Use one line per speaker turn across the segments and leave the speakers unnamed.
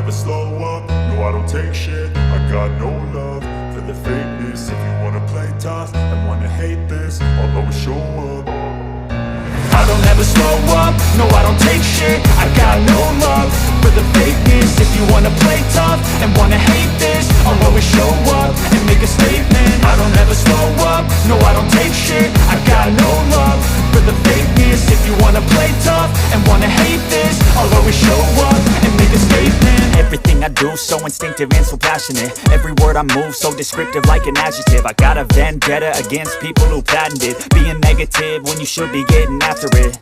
never slow up, no I don't take shit. I got no love for the fakeness. If you wanna play tough and wanna hate this, I'll always show up. I don't ever slow up, no I don't take shit. I got no love for the fakeness. If you wanna play tough and wanna hate this, I'll always show up and make a statement. I don't ever slow up, no I don't take shit. I got no love for the fakeness. If you wanna play tough and wanna hate this, I'll always show up and make a statement.
Everything I do so instinctive and so passionate. Every word I move so descriptive like an adjective. I got a vendetta against people who patented being negative when you should be getting after it.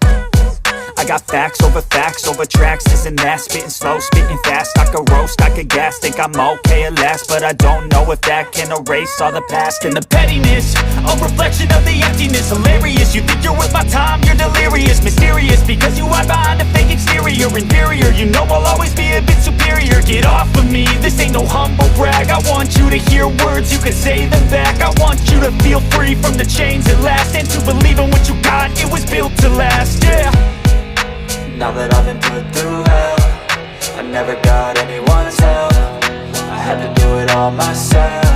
I got facts over tracks, this and that. Spitting slow, spitting fast, I could roast, I could gas. Think I'm okay at last, but I don't know if that can erase all the past. And the pettiness, a reflection of the emptiness. Hilarious, you think you're worth my time, you're delirious. Mysterious, because you hide behind a fake exterior. Inferior, you know I'll always be a bit superior. Get off of me, this ain't no humble brag. I want you to hear words, you can say them back. I want you to feel free from the chains at last, and to believe in what you got, it was built to last, yeah.
Now that I've been put through hell, I never got anyone's help. I had to do it all myself.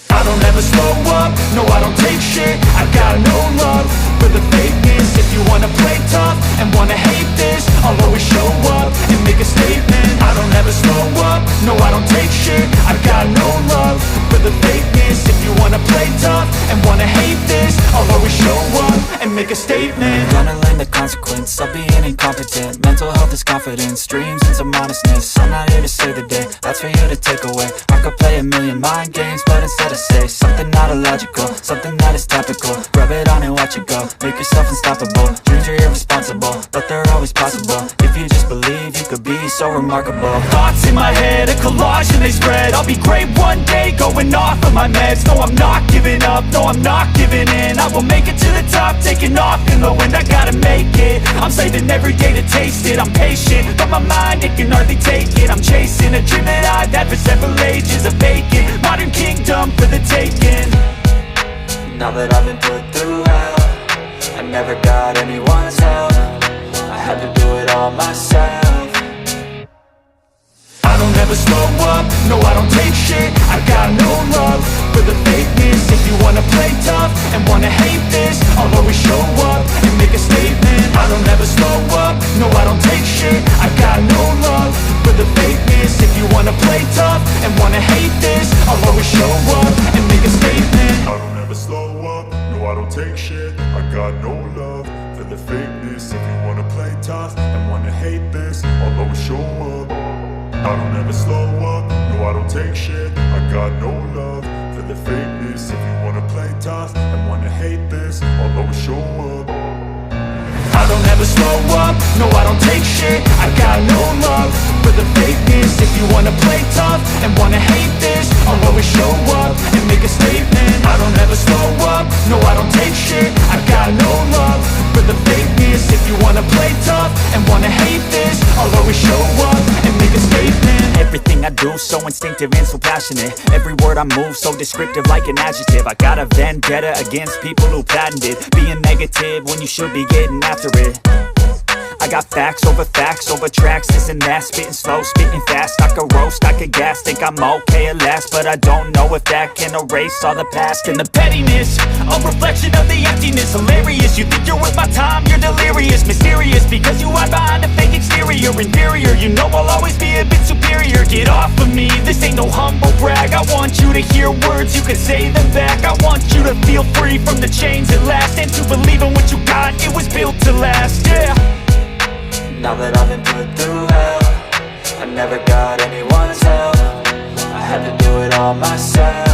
I don't ever slow up, no I don't take shit. I got no love for the fakeness. If you wanna play tough and wanna hate this, I'll always show up and make a statement. I don't ever slow up, no I don't take shit. I got no love for the fakeness. If you wanna play tough and wanna hate this, I'll always show up and make a statement.
Gonna learn the consequence of being incompetent. Mental health is confidence, dreams and some honestness. I'm not here to save the day, that's for you to take away. I could play a million mind games, but instead I say something not illogical, something that is topical. Rub it on and watch it go, make yourself unstoppable. Dreams are irresponsible, but they're always possible. If you just believe, you could be so remarkable.
Thoughts in my head, a collage and they spread. I'll be great one day, going off of my meds. No, I'm not giving up, no, I'm not giving in. I will make it to the top, taking off in the wind. I gotta make it, I'm saving every day to taste it. I'm patient, but my mind, it can hardly take it. I'm chasing a dream that I've had for several ages. A vacant, modern kingdom for the taking.
Now that I've been put through hell, I never got anyone's help. I had to do it all myself.
I don't ever slow up, no I don't take shit. I got no love for the fakeness. If you wanna play tough and wanna hate this, I'll always show up and make a statement. I don't ever slow up, no I don't take shit. I got no love for the fakeness. If you wanna play tough and wanna hate this, I'll always show up and make a statement. I don't ever slow up, no I don't take shit. I got no love for the fakeness. If you wanna play tough and wanna hate this, I'll always show up. I don't ever slow up, no I don't take shit. I got no love for the fakeness. If you wanna play tough and wanna hate this, I'll always show up. I don't ever slow up, no I don't take shit. I got no love for the fakeness. If you wanna play tough and wanna hate this, I'll always show up and make a statement. I don't ever slow up, no I don't take shit. I got no love for the fakeness. If you wanna play tough and wanna hate this, I'll always show up and make a statement.
Everything I do so instinctive and so passionate. Every word I move so descriptive like an adjective. I got a vendetta against people who patented being negative when you should be getting after it. I got facts over tracks, this and that. Spitting slow, spitting fast, I could roast, I could gas. Think I'm okay at last, but I don't know if that can erase all the past. And the pettiness, a reflection of the emptiness. Hilarious, you think you're worth my time, you're delirious. Mysterious, because you hide behind a fake exterior. Inferior, you know I'll always be a bit superior. Get off of me, this ain't no humble brag. I want you to hear words, you can say them back. I want you to feel free from the chains at last, and to believe in what you got, it was built to last, yeah.
Now that I've been put through hell, I never got anyone's help. I had to do it all myself.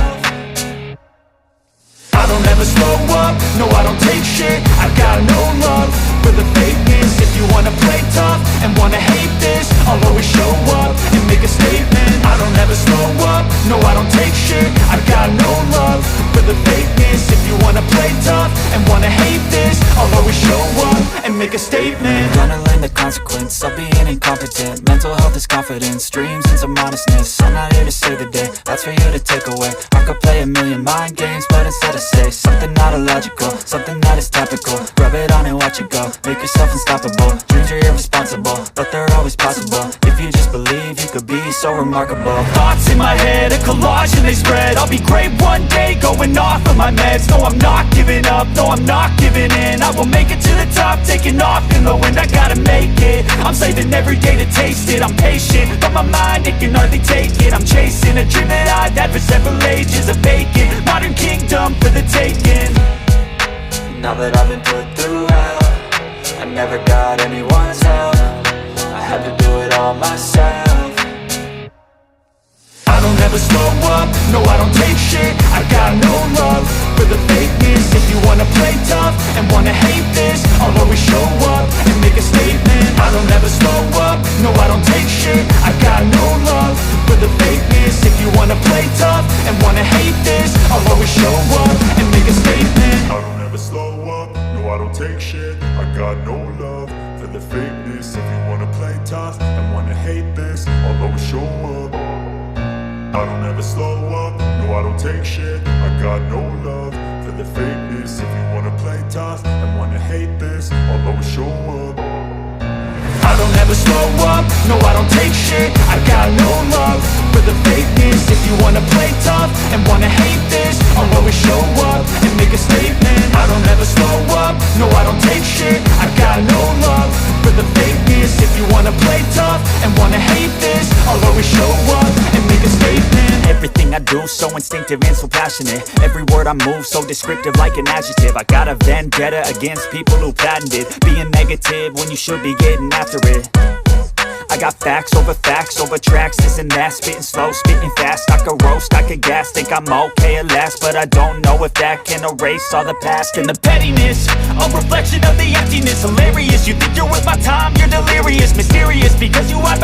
I don't ever slow up, no I don't take shit. I got no love for the fakeness. If you wanna play tough and wanna hate this, I'll always show up and make a statement. I don't ever slow up, no I don't take shit. I got no love for the fakeness. If you wanna play tough and wanna hate this, I'll always show up and and make a statement.
Gonna learn the consequence of being incompetent. Mental health is confidence, dreams and some honestness. I'm not here to save the day, that's for you to take away. I could play a million mind games, but instead I say something not illogical, something that is topical. Rub it on and watch it go, make yourself unstoppable. Dreams are irresponsible, but they're always possible. If you just believe, you could be so remarkable.
Thoughts in my head, a collage and they spread. I'll be great one day, going off of my meds. No, I'm not giving up, no, I'm not giving in. I will make it to the top, taking off in the wind. I gotta make it, I'm saving every day to taste it. I'm patient, but my mind, it can hardly take it. I'm chasing a dream that I've had for several ages. A vacant, modern kingdom for the taking.
Now that I've been put through hell, I never got anyone's help. I had to do it all myself.
I don't ever slow up, no I don't take shit. I got no love for the fakeness. If you wanna play tough and wanna hate this, I'll always show up and make a statement. I don't ever slow up, no I don't take shit. I got no love for the fakeness. If you wanna play tough and wanna hate this, I'll always show up and make a statement.
I don't ever slow up, no I don't take shit. I got no love for the fakeness. If you wanna play tough and wanna hate this, I'll always show up. I don't ever slow up, no I don't take shit. I got no love for the fakeness. If you wanna play tough and wanna hate this, I'll always show up.
I don't ever slow up, no I don't take shit. I got no love for the fakeness. If you wanna play tough and wanna hate this, I'll always show up and make a statement. I don't ever slow up, no I don't take shit. I got no love for the fakeness. If you wanna play tough and wanna hate this, I'll always show up and make a statement.
Everything I do so instinctive and so passionate. Every word I move so descriptive like an adjective. I got a vendetta against people who patented being negative when you should be getting after it. I got facts over tracks, this and that. Spitting slow, spitting fast, I could roast, I could gas. Think I'm okay at last, but I don't know if that can erase all the past.
And the pettiness, a reflection of the emptiness. Hilarious, you think you're worth my time, you're delirious. Mysterious, because you hide